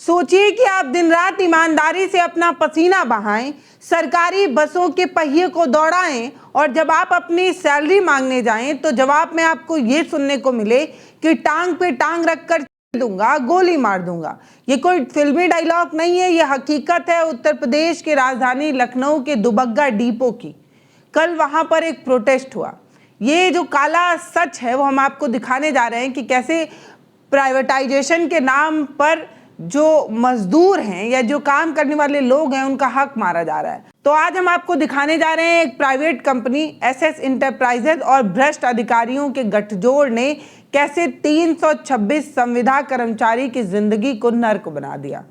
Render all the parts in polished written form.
सोचिए कि आप दिन रात ईमानदारी से अपना पसीना बहाएं, सरकारी बसों के पहिए को दौड़ाएं और जब आप अपनी सैलरी मांगने जाएं तो जवाब में आपको ये सुनने को मिले कि टांग पे टांग रखकर दूंगा, गोली मार दूंगा। ये कोई फिल्मी डायलॉग नहीं है, ये हकीकत है उत्तर प्रदेश की राजधानी लखनऊ के दुबग्गा डिपो की। कल वहां पर एक प्रोटेस्ट हुआ। ये जो काला सच है वो हम आपको दिखाने जा रहे हैं कि कैसे प्राइवेटाइजेशन के नाम पर जो मजदूर हैं या जो काम करने वाले लोग हैं उनका हक मारा जा रहा है। तो आज हम आपको दिखाने जा रहे हैं एक प्राइवेट कंपनी एसएस इंटरप्राइजेज और भ्रष्ट अधिकारियों के गठजोड़ ने कैसे 326 संविदा कर्मचारी की जिंदगी को नर्क बना दिया।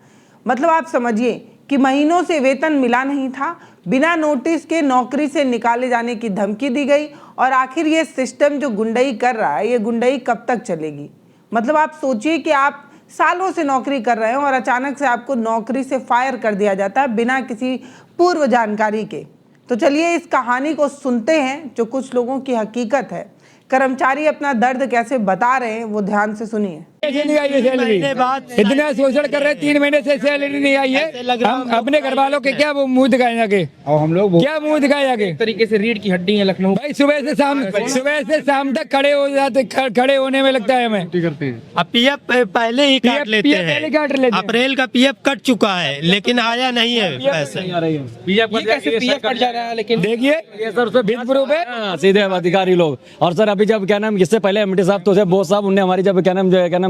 मतलब आप समझिए कि महीनों से वेतन मिला नहीं था, बिना नोटिस के नौकरी से निकाले जाने की धमकी दी गई और आखिर ये सिस्टम जो गुंडई कर रहा है ये गुंडई कब तक चलेगी। मतलब आप सोचिए कि आप सालों से नौकरी कर रहे हैं और अचानक से आपको नौकरी से फायर कर दिया जाता है बिना किसी पूर्व जानकारी के। तो चलिए इस कहानी को सुनते हैं जो कुछ लोगों की हकीकत है। कर्मचारी अपना दर्द कैसे बता रहे हैं वो ध्यान से सुनिए। नहीं आई है सैलरी, इतना शोषण कर रहे हैं, 3 महीने से सैलरी नहीं आई है। हम अपने घर वालों के क्या वो मुंह दिखाए जाके, और हम लोग क्या मुंह दिखाए जाके। तरीके से रीढ़ की हड्डी है लखनऊ भाई सुबह से शाम तक खड़े हो जाते, खड़े होने में लगता है हमें। करते हैं अब पीएफ पहले ही काट लेते हैं। अप्रैल का पीएफ कट चुका है लेकिन आया नहीं है पैसे। पीएफ कट जा रहा है लेकिन देखिए ये सर प्रूफ है सीधे अधिकारी लोग। और सर अभी जब क्या नाम इससे पहले एमडी साहब तो थे बोस साहब, उनने हमारी जब क्या नाम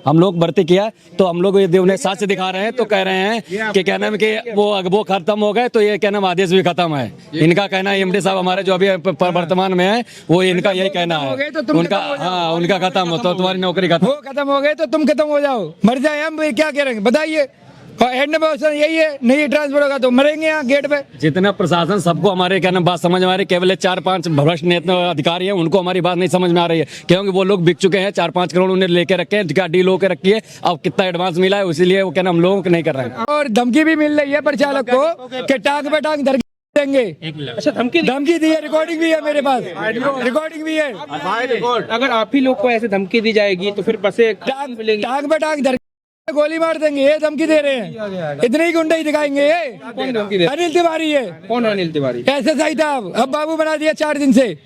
हम लोग भर्ती किया तो हम लोग उन्हें साक्ष्य दिखा रहे हैं तो कह रहे हैं कि क्या नाम कि वो खत्म हो गए तो ये क्या नाम आदेश भी खत्म है। इनका कहना है एमडी साहब हमारे जो अभी वर्तमान में है वो इनका यही कहना है उनका, हाँ उनका खत्म हो तो तुम्हारी नौकरी खत्म हो गए तो तुम खत्म हो जाओ, मर जाए हम क्या करेंगे बताइए। और एंड में यही है, नहीं ट्रांसफर होगा तो मरेंगे यहाँ गेट पे। जितना प्रशासन सबको हमारे क्या नाम बात समझ में आ रही है, केवल 4-5 भ्रष्ट नेता अधिकारी हैं उनको हमारी बात नहीं समझ में आ रही है क्योंकि वो लोग बिक चुके हैं। 4-5 करोड़ उन्हें लेके रखे हैं, डील होकर रखी है, अब कितना एडवांस मिला है इसीलिए वो क्या नाम हम लोगों को नहीं कर रहे हैं। और धमकी भी मिल रही है परिचालक को कि टांग पे टांग देंगे। अच्छा धमकी दी है, रिकॉर्डिंग भी है मेरे पास, रिकॉर्डिंग भी है। अगर आप ही लोग को ऐसे धमकी दी जाएगी तो फिर बसें टांग पे टांग गोली मार देंगे, ये धमकी दे रहे हैं। इतने ही गुंडे दिखाएंगे ये। अनिल तिवारी है। कौन अनिल तिवारी? SSI था, अब बाबू बना दिया 4 दिन से।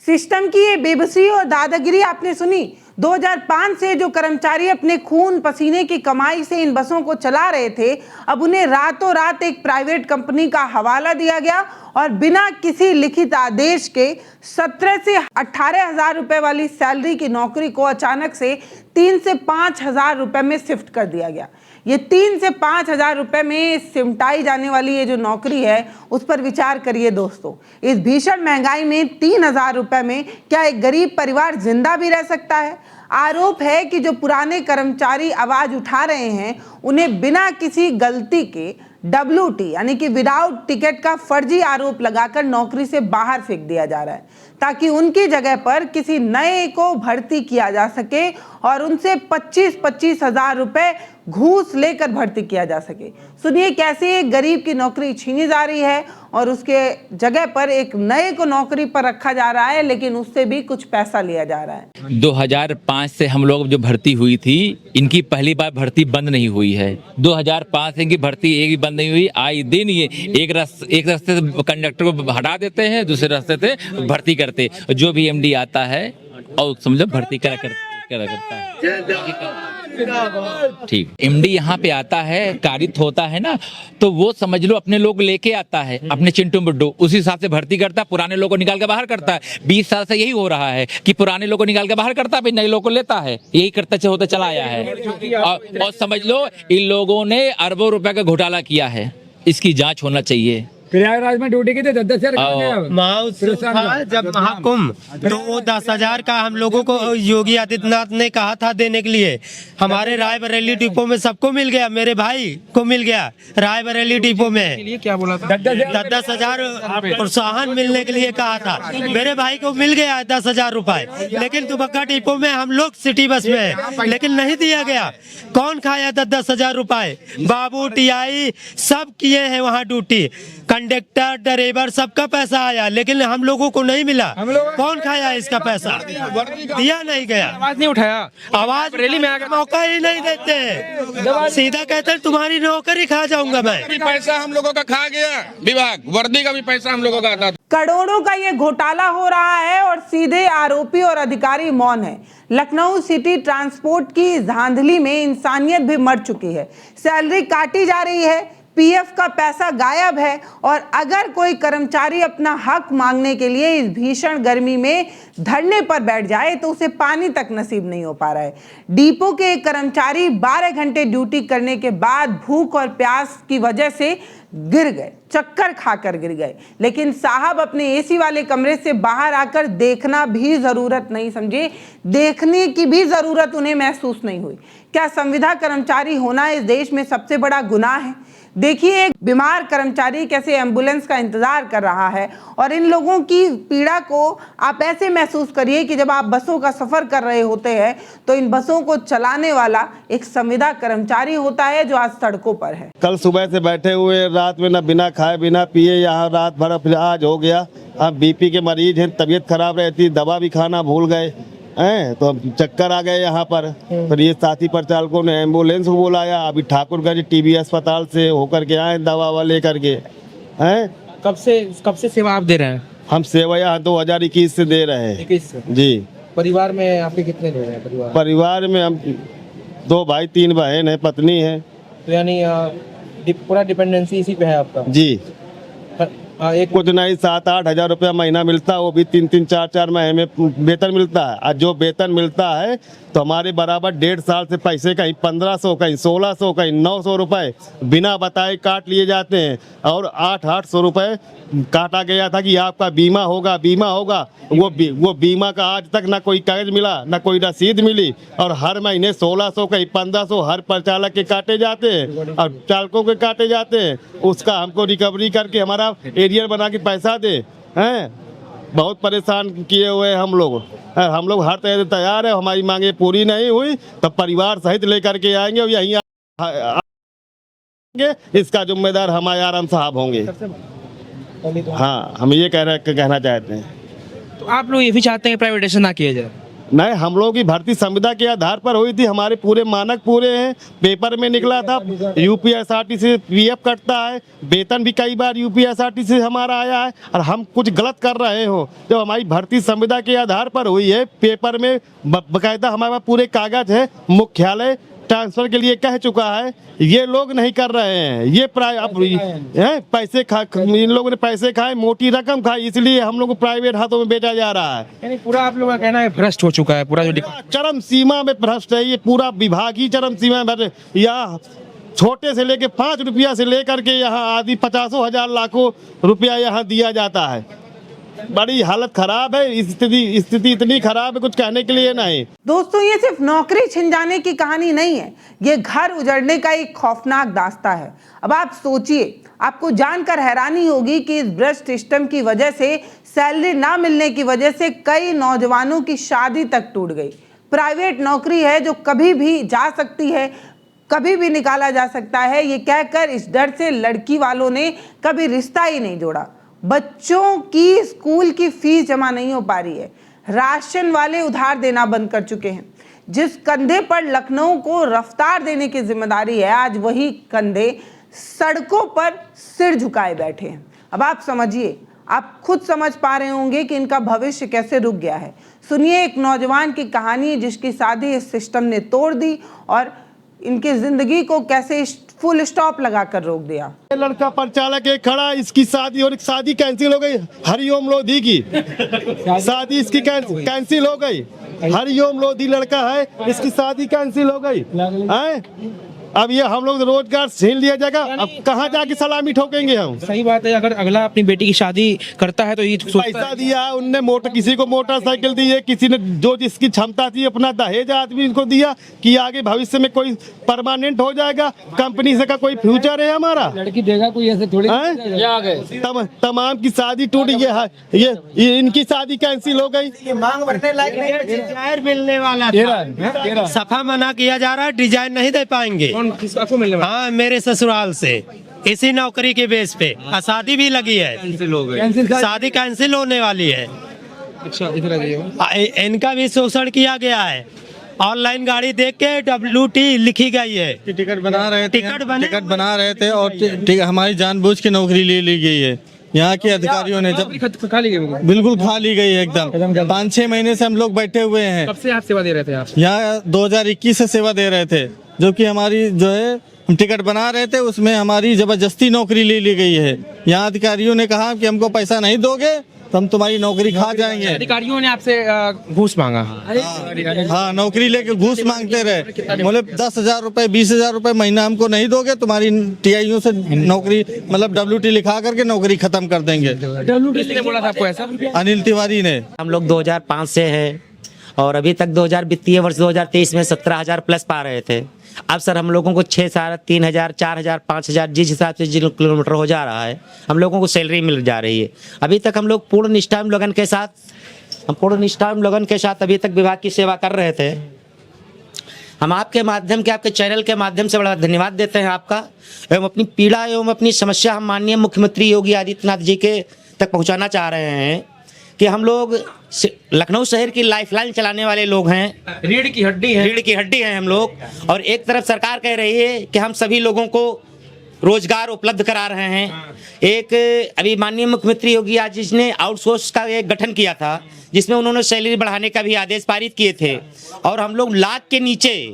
सिस्टम की ये बेबसी और दादागिरी आपने सुनी। 2005 से जो कर्मचारी अपने खून पसीने की कमाई से इन बसों को चला रहे थे, अब उन्हें रातों रात एक प्राइवेट कंपनी का हवाला दिया गया और बिना किसी लिखित आदेश के 17 से 18 हजार रुपए वाली सैलरी की नौकरी को अचानक से 3 से 5 हजार रुपए में शिफ्ट कर दिया गया। ये 3 से 5 हजार रुपए में सिमटाई जाने वाली ये जो नौकरी है उस पर विचार करिए दोस्तों। इस भीषण महंगाई में 3,000 रुपए में क्या एक गरीब परिवार जिंदा भी रह सकता है? आरोप है कि जो पुराने कर्मचारी आवाज उठा रहे हैं उन्हें बिना किसी गलती के WT यानी कि विदाउट टिकट का फर्जी आरोप लगाकर नौकरी से बाहर फेंक दिया जा रहा है ताकि उनकी जगह पर किसी नए को भर्ती किया जा सके और उनसे 25-25 हजार रुपए घूस लेकर भर्ती किया जा सके। सुनिए कैसे एक गरीब की नौकरी छीनी जा रही है और उसके जगह पर एक नए को नौकरी पर रखा जा रहा है लेकिन उससे भी कुछ पैसा लिया जा रहा है। 2005 से हम लोग जो भर्ती हुई थी इनकी पहली बार भर्ती बंद नहीं हुई है। 2005 से इनकी भर्ती एक भी बंद नहीं हुई। आए दिन ये एक रास्ते से कंडक्टर को हटा देते हैं, दूसरे रास्ते से भर्ती करते, जो भी MD आता है और समझो भर्ती करा करता है। ठीक MD यहाँ पे आता है, कारित होता है ना, तो वो समझ लो अपने लोग लेके आता है, अपने चिंटू बुड्डू, उसी हिसाब से भर्ती करता है, पुराने लोगों को निकाल के बाहर करता है। 20 साल से यही हो रहा है कि पुराने लोगों को निकाल के बाहर करता है, फिर नए लोगों को लेता है, यही करते होते चला आया है। और समझ लो इन लोगों ने अरबों रुपए का घोटाला किया है, इसकी जांच होना चाहिए। प्रयागराज में ड्यूटी की थी 10,000 जब महाकुंभ तो वो 10,000 का हम लोगों को योगी आदित्यनाथ ने कहा था देने के लिए। हमारे रायबरेली डिपो में सबको मिल गया, मेरे भाई को मिल गया रायबरेली डिपो में। क्या बोला था? 10,000 प्रोत्साहन मिलने के लिए कहा था, मेरे भाई को मिल गया 10,000 रुपए। लेकिन दुबग्गा डिपो में हम लोग सिटी बस में है लेकिन नहीं दिया गया। कौन खाया 10,000 रुपए? बाबू TI सब किए हैं वहाँ ड्यूटी। कंडक्टर ड्राइवर सबका पैसा आया, लेकिन हम लोगों को नहीं मिला। कौन खाया इसका पैसा? दिया नहीं गया। आवाज नहीं उठाया? आवाज रैली में आकर मौका ही नहीं देते, सीधा कहते हैं तुम्हारी नौकरी खा जाऊंगा मैं। पैसा हम लोगों का खा गया विभाग, वर्दी का भी पैसा हम लोगों का आता था। करोड़ों का ये घोटाला हो रहा है और सीधे आरोपी और अधिकारी मौन है। लखनऊ सिटी ट्रांसपोर्ट की धांधली में इंसानियत भी मर चुकी है। सैलरी काटी जा रही है, पीएफ का पैसा गायब है और अगर कोई कर्मचारी अपना हक मांगने के लिए इस भीषण गर्मी में धरने पर बैठ जाए तो उसे पानी तक नसीब नहीं हो पा रहा है। डिपो के एक कर्मचारी 12 घंटे ड्यूटी करने के बाद भूख और प्यास की वजह से गिर गए, चक्कर खाकर गिर गए, लेकिन साहब अपने एसी वाले कमरे से बाहर आकर देखना भी जरूरत नहीं समझे, देखने की भी जरूरत उन्हें महसूस नहीं हुई। क्या संविदा कर्मचारी होना इस देश में सबसे बड़ा गुनाह है? देखिए एक बीमार कर्मचारी कैसे एम्बुलेंस का इंतजार कर रहा है और इन लोगों की पीड़ा को आप ऐसे महसूस करिए कि जब आप बसों का सफर कर रहे होते हैं तो इन बसों को चलाने वाला एक संविदा कर्मचारी होता है जो आज सड़कों पर है। कल सुबह से बैठे हुए रात में ना बिना खाए बिना पिए यहाँ रात भर, फिर आज हो गया। अब बीपी के मरीज हैं, तबीयत खराब रहती, दवा भी खाना भूल गए हैं तो अब चक्कर आ गए यहाँ पर। फिर ये साथी परिचालकों ने एम्बुलेंस को बुलाया, अभी ठाकुरगंज टीबी अस्पताल से होकर के आए दवा ववा लेकर के हैं। कब से सेवा आप दे रहे हैं? हम सेवा यहाँ 2021 से दे रहे हैं। 21 से? जी। परिवार में आपके कितने लोग हैं? परिवार में हम 2 भाई 3 बहन है, पत्नी है। तो यानी पूरा डिपेंडेंसी इसी पे है आपका? जी। एक कुछ नहीं 7-8 हजार रुपया महीना मिलता है, वो भी 3-3 4-4 महीने में वेतन मिलता है। और जो वेतन मिलता है तो हमारे बराबर 1.5 साल से पैसे कहीं 1500 कहीं 1600 कहीं 900 रुपए बिना बताए काट लिए जाते हैं और 800 रुपए काटा गया था कि आपका बीमा होगा बीमा होगा। वो बीमा का आज तक ना कोई कागज मिला ना कोई रसीद मिली और हर महीने 1600 कहीं 1500 हर परिचालक के काटे जाते हैं और चालकों के काटे जाते हैं। उसका हमको रिकवरी करके हमारा एरियर बना के पैसा दे हैं। बहुत परेशान किए हुए हम लोग हर तरह से तैयार है। हमारी मांगे पूरी नहीं हुई तो परिवार सहित लेकर के आएंगे और यहीं आएंगे। इसका जिम्मेदार हमारे आराम साहब होंगे। हाँ, हम ये कहना चाहते हैं। तो आप लोग ये भी चाहते हैं प्राइवेटाइजेशन ना किया जाए? नहीं, हम लोगों की भर्ती संविदा के आधार पर हुई थी। हमारे पूरे मानक पूरे हैं, पेपर में निकला था। यूपीएसआरटी से पीएफ कटता है, वेतन भी कई बार यूपीएसआरटी से हमारा आया है और हम कुछ गलत कर रहे हो। जब हमारी भर्ती संविदा के आधार पर हुई है, पेपर में बाकायदा हमारे पास पूरे कागज है, मुख्यालय ट्रांसफर के लिए कह चुका है, ये लोग नहीं कर रहे हैं। ये पैसे इन लोगों ने पैसे खाए, मोटी रकम खाई, इसलिए हम लोग को प्राइवेट हाथों में बेचा जा रहा है। यानी पूरा आप लोगों का कहना है भ्रष्ट हो चुका है पूरा जो चरम सीमा में भ्रष्ट है। ये पूरा विभाग ही चरम सीमा में यहाँ छोटे से लेके 5 रुपया से लेकर के यहाँ आदि 50,000 लाखों रुपया यहाँ दिया जाता है। बड़ी हालत खराब है, स्थिति इतनी खराब है कुछ कहने के लिए नहीं। दोस्तों ये सिर्फ नौकरी छिन जाने की कहानी नहीं है, ये घर उजड़ने का एक खौफनाक दास्ता है। अब आप सोचिए, आपको जानकर हैरानी होगी कि इस भ्रष्ट सिस्टम की वजह से, सैलरी ना मिलने की वजह से कई नौजवानों की शादी तक टूट गई। प्राइवेट नौकरी है जो कभी भी जा सकती है, कभी भी निकाला जा सकता है, ये कहकर इस डर से लड़की वालों ने कभी रिश्ता ही नहीं जोड़ा। बच्चों की स्कूल की फीस जमा नहीं हो पा रही है, राशन वाले उधार देना बंद कर चुके हैं। जिस कंधे पर लखनऊ को रफ्तार देने की जिम्मेदारी है, आज वही कंधे सड़कों पर सिर झुकाए बैठे हैं। अब आप समझिए, आप खुद समझ पा रहे होंगे कि इनका भविष्य कैसे रुक गया है। सुनिए एक नौजवान की कहानी जिसकी शादी इस सिस्टम ने तोड़ दी और इनकी जिंदगी को कैसे फुल स्टॉप लगाकर रोक दिया। लड़का परिचालक एक खड़ा, इसकी शादी और शादी कैंसिल हो गई। हरिओम लोधी की शादी इसकी कैंसिल हो गई। हरिओम लोधी लड़का है, इसकी शादी कैंसिल हो गई है। अब ये हम लोग रोजगार छीन लिया जाएगा, अब कहाँ जाके सलामी ठोकेंगे हम। सही बात है, अगर अगला अपनी बेटी की शादी करता है तो ये पैसा दिया है उनने, किसी को मोटरसाइकिल दी है, किसी ने जो जिसकी क्षमता थी अपना दहेज आदमी को दिया कि आगे भविष्य में कोई परमानेंट हो जाएगा, कंपनी से का कोई फ्यूचर है हमारा। लड़की देगा कोई ऐसे थोड़ी तमाम की शादी टूटी। ये इनकी शादी कैंसिल हो गई। मांग बढ़ने डिजाइन मिलने वाला सफा मना किया जा रहा है, डिजाइन नहीं दे पाएंगे। किसको मिलने वाला? हाँ, मेरे ससुराल से इसी नौकरी के बेस पे। शादी भी लगी है, शादी कैंसिल होने वाली है। अच्छा इधर आ जाइए। इनका भी शोषण किया गया है। ऑनलाइन गाड़ी देख के WT लिखी गई है। टिकट बना रहे थे, टिकट बना रहे थे और हमारी जानबूझ के नौकरी ले ली गई है यहाँ के अधिकारियों ने। जब खा ली गई, बिल्कुल खा ली गई है एकदम। 5-6 महीने से हम लोग बैठे हुए हैं। कब से आप सेवा दे रहे थे? आप यहाँ 2021 से सेवा दे रहे थे, जो कि हमारी जो है हम टिकट बना रहे थे, उसमें हमारी जबरदस्ती नौकरी ले ली गई है। यहाँ अधिकारियों ने कहा कि हमको पैसा नहीं दोगे तो हम तुम्हारी नौकरी खा जाएंगे। अधिकारियों ने आपसे घूस मांगा? हाँ, नौकरी लेके घूस मांगते रहे। बोले 10,000 रुपए 20,000 रुपए महीना हमको नहीं दोगे, तुम्हारी TIU से नौकरी मतलब WT लिखा करके नौकरी खत्म कर देंगे। किसने बोला था आपको ऐसा? अनिल तिवारी ने। हम लोग 2005 से हैं और अभी तक 2000 वित्तीय वर्ष 2023 में 17,000 प्लस पा रहे थे। अब सर हम लोगों को 6,000, 3,000, 4,000, 5,000 जिस हिसाब से जिन किलोमीटर हो जा रहा है हम लोगों को सैलरी मिल जा रही है। अभी तक हम लोग पूर्ण निष्ठा लगन के साथ अभी तक विभाग की सेवा कर रहे थे। हम आपके माध्यम के, आपके चैनल के माध्यम से बड़ा धन्यवाद देते हैं आपका, एवं अपनी पीड़ा एवं अपनी समस्या हम माननीय मुख्यमंत्री योगी आदित्यनाथ जी के तक पहुंचाना चाह रहे हैं कि हम लोग लखनऊ शहर की लाइफलाइन चलाने वाले लोग हैं, रीढ़ की हड्डी है हम लोग। और एक तरफ सरकार कह रही है कि हम सभी लोगों को रोजगार उपलब्ध करा रहे हैं। एक अभी माननीय मुख्यमंत्री योगी आदित्यनाथ जी ने आउटसोर्स का एक गठन किया था, जिसमें उन्होंने सैलरी बढ़ाने का भी आदेश पारित किए थे। और हम लोग लाख के नीचे,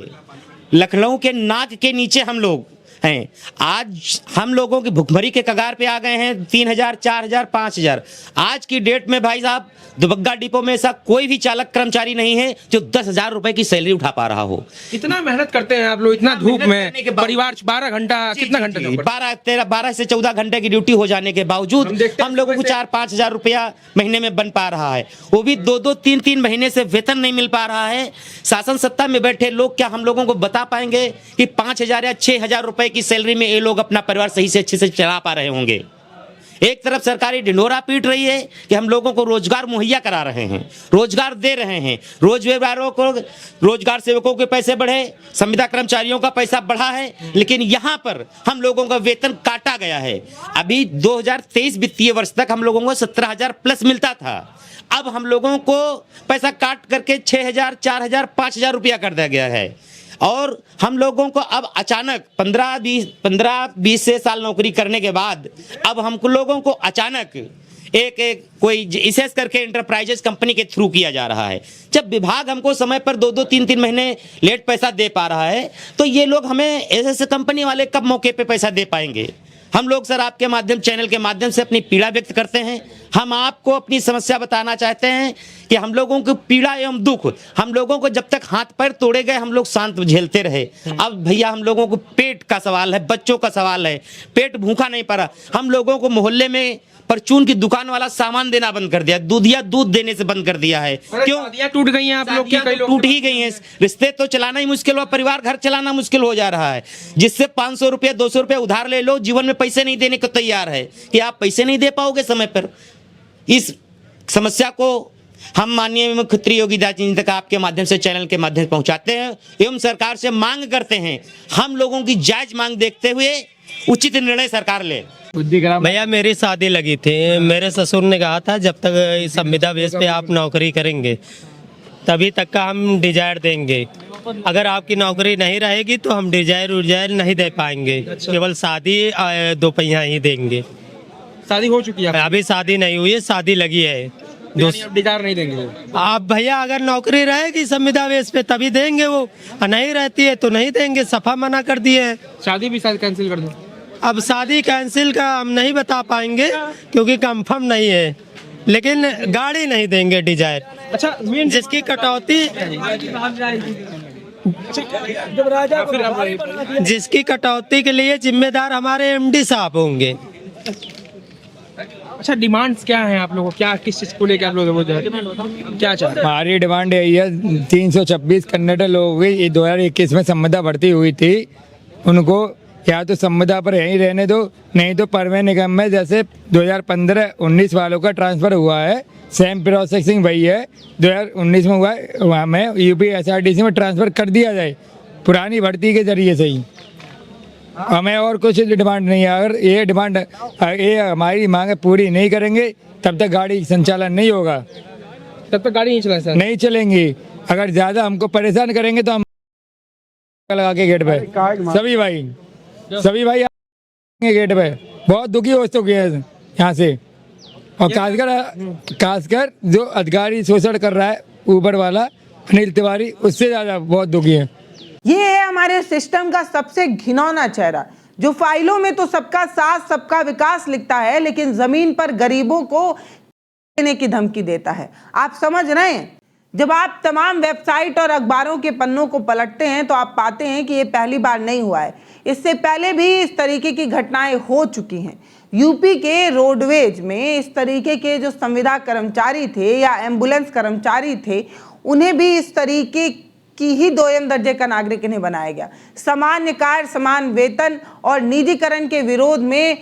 लखनऊ के नाक के नीचे हम लोग हैं। आज हम लोगों की भुखमरी के कगार पे आ गए हैं। 3,000, 4,000, 5,000। आज की डेट में भाई साहब दुबग्गा डिपो में ऐसा कोई भी चालक कर्मचारी नहीं है जो 10,000 रुपए की सैलरी उठा पा रहा हो। इतना मेहनत करते हैं आप लोग, इतना धूप में, परिवार 12 घंटा, कितना घंटा? 12 से 14 घंटे की ड्यूटी हो जाने के बावजूद हम लोगों को 4-5 हजार रुपया महीने में बन पा रहा है। वो भी 2-2, 3-3 महीने से वेतन नहीं मिल पा रहा है। शासन सत्ता में बैठे लोग क्या हम लोगों को बता पाएंगे कि 5,000 या 6,000 रुपए की सैलरी में ये लोग अपना परिवार सही से अच्छे से चला पा रहे होंगे? एक तरफ सरकारी ढिंढोरा पीट रही है कि हम लोगों को रोजगार मुहैया करा रहे हैं, रोजगार दे रहे हैं, रोजगार सेवकों के पैसे बढ़े, संविदा कर्मचारियों का पैसा बढ़ा है, लेकिन यहाँ पर हम लोगों का वेतन काटा गया है। अभी 2023 वित्तीय वर्ष तक हम लोगों को 17,000 प्लस मिलता था। अब हम लोगों को पैसा काट करके 6,000, 4,000, 5,000 रुपया कर दिया गया है। और हम लोगों को अब अचानक 15-20 साल नौकरी करने के बाद अब हम लोगों को अचानक एक कोई विशेष करके इंटरप्राइजेस कंपनी के थ्रू किया जा रहा है। जब विभाग हमको समय पर 2-2, 3-3 महीने लेट पैसा दे पा रहा है, तो ये लोग हमें ऐसे कंपनी वाले कब मौके पे पैसा दे पाएंगे? हम लोग सर आपके माध्यम, चैनल के माध्यम से अपनी पीड़ा व्यक्त करते हैं। हम आपको अपनी समस्या बताना चाहते हैं कि हम लोगों की पीड़ा एवं दुख, हम लोगों को जब तक हाथ पैर तोड़े गए हम लोग शांत झेलते रहे। अब भैया हम लोगों को पेट का सवाल है, बच्चों का सवाल है, पेट भूखा नहीं पड़ा। हम लोगों को मोहल्ले में परचून की दुकान वाला सामान देना बंद कर दिया, दूध देने से बंद कर दिया है। क्यों टूट गई हैं आप लोग की? कई लोग टूट ही गई हैं। रिश्ते तो चलाना ही मुश्किल हो, परिवार घर चलाना मुश्किल हो जा रहा है। जिससे 500 रुपया 200 रुपया उधार ले लो, जीवन में पैसे नहीं देने को तैयार है कि आप पैसे नहीं दे पाओगे समय पर। इस समस्या को हम माननीय मुख्यमंत्री योगी आदित्यनाथ जी तक आपके माध्यम से, चैनल के माध्यम से पहुंचाते हैं एवं सरकार से मांग करते हैं, हम लोगों की जायज मांग देखते हुए उचित निर्णय सरकार ले। भैया मेरी शादी लगी थी, मेरे ससुर ने कहा था जब तक संविदा बेस पे आप नौकरी करेंगे तभी तक का हम डिजायर देंगे। अगर आपकी नौकरी नहीं रहेगी तो हम डिजायर नहीं दे पाएंगे, केवल शादी 2 पहिया ही देंगे। शादी हो चुकी है? अभी शादी नहीं हुई है, शादी लगी है। डिजायर नहीं देंगे आप भैया? अगर नौकरी रहेगी संविदा बेस पे तभी देंगे, वो नहीं रहती है तो नहीं देंगे, सफा मना कर दिए है। शादी भी शायद कैंसिल कर दो। अब शादी कैंसिल का हम नहीं बता पाएंगे क्योंकि कंफर्म नहीं है, लेकिन गाड़ी नहीं देंगे डिजायर। अच्छा, जिसकी कटौती के लिए जिम्मेदार हमारे MD साहब होंगे। अच्छा, डिमांड्स क्या हैं आप लोगों को? क्या किस चीज को लेकर आप लोग क्या चाहते हैं? हमारी डिमांड यही है, 326 कंडक्टर लोगों की ये 2021 में संविदा भर्ती हुई थी, उनको या तो संविदा पर यहीं रहने दो, नहीं तो परवे निगम में जैसे 2015-19 वालों का ट्रांसफर हुआ है, सेम प्रोसेसिंग वही है 2019 में हुआ है, वहाँ में UP SRTC में ट्रांसफर कर दिया जाए पुरानी भर्ती के जरिए से ही। हमें और कुछ डिमांड नहीं है। अगर ये डिमांड ये हमारी मांगे पूरी नहीं करेंगे तब तक गाड़ी संचालन नहीं होगा, तब तक गाड़ी नहीं चला सर। नहीं चलेंगी। अगर ज़्यादा हमको परेशान करेंगे तो हम लगा के गेट पे सभी भाई आएंगे गेट पे। बहुत दुखी हो चुके हैं यहाँ से, और खासकर जो अधिकारी शोषण कर रहा है ऊपर वाला अनिल तिवारी, उससे ज़्यादा बहुत दुखी है। ये है हमारे सिस्टम का सबसे घिनौना चेहरा, जो फाइलों में तो सबका साथ सबका विकास लिखता है लेकिन जमीन पर गरीबों को देने की धमकी देता है। आप समझ रहे हैं? जब आप तमाम वेबसाइट और अखबारों के पन्नों को पलटते हैं तो आप पाते हैं कि ये पहली बार नहीं हुआ है, इससे पहले भी इस तरीके की घटनाएं हो चुकी हैं। यूपी के रोडवेज में इस तरीके के जो संविदा कर्मचारी थे या एम्बुलेंस कर्मचारी थे, उन्हें भी इस तरीके की ही दोयम दर्जे का नागरिक इन्हें बनाया गया। सामान्य कार्य, समान वेतन और निजीकरण के विरोध में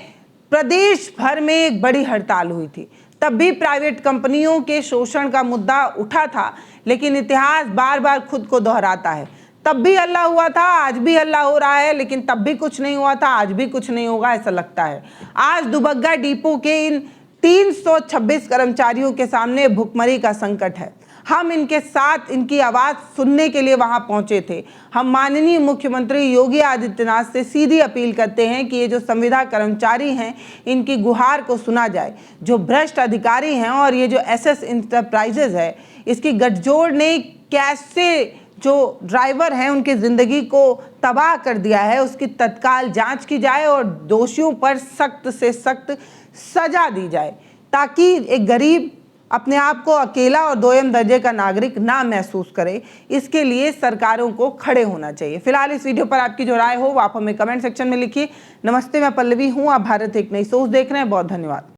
प्रदेश भर में एक बड़ी हड़ताल हुई थी। तब भी प्राइवेट कंपनियों के शोषण का मुद्दा उठा था, लेकिन इतिहास बार बार खुद को दोहराता है। तब भी हल्ला हुआ था, आज भी हल्ला हो रहा है, लेकिन तब भी कुछ नहीं हुआ था, आज भी कुछ नहीं होगा, ऐसा लगता है। आज दुबग्गा डिपो के इन 326 कर्मचारियों के सामने भुखमरी का संकट है। हम इनके साथ इनकी आवाज़ सुनने के लिए वहां पहुंचे थे। हम माननीय मुख्यमंत्री योगी आदित्यनाथ से सीधी अपील करते हैं कि ये जो संविदा कर्मचारी हैं, इनकी गुहार को सुना जाए। जो भ्रष्ट अधिकारी हैं और ये जो एसएस इंटरप्राइजेज है, इसकी गठजोड़ ने कैसे जो ड्राइवर हैं उनकी ज़िंदगी को तबाह कर दिया है, उसकी तत्काल जांच की जाए और दोषियों पर सख्त से सख्त सजा दी जाए, ताकि एक गरीब अपने आप को अकेला और दोयम दर्जे का नागरिक ना महसूस करे। इसके लिए सरकारों को खड़े होना चाहिए। फिलहाल इस वीडियो पर आपकी जो राय हो वो आप हमें कमेंट सेक्शन में लिखिए। नमस्ते, मैं पल्लवी हूँ, आप भारत एक नई सोच देख रहे हैं। बहुत धन्यवाद।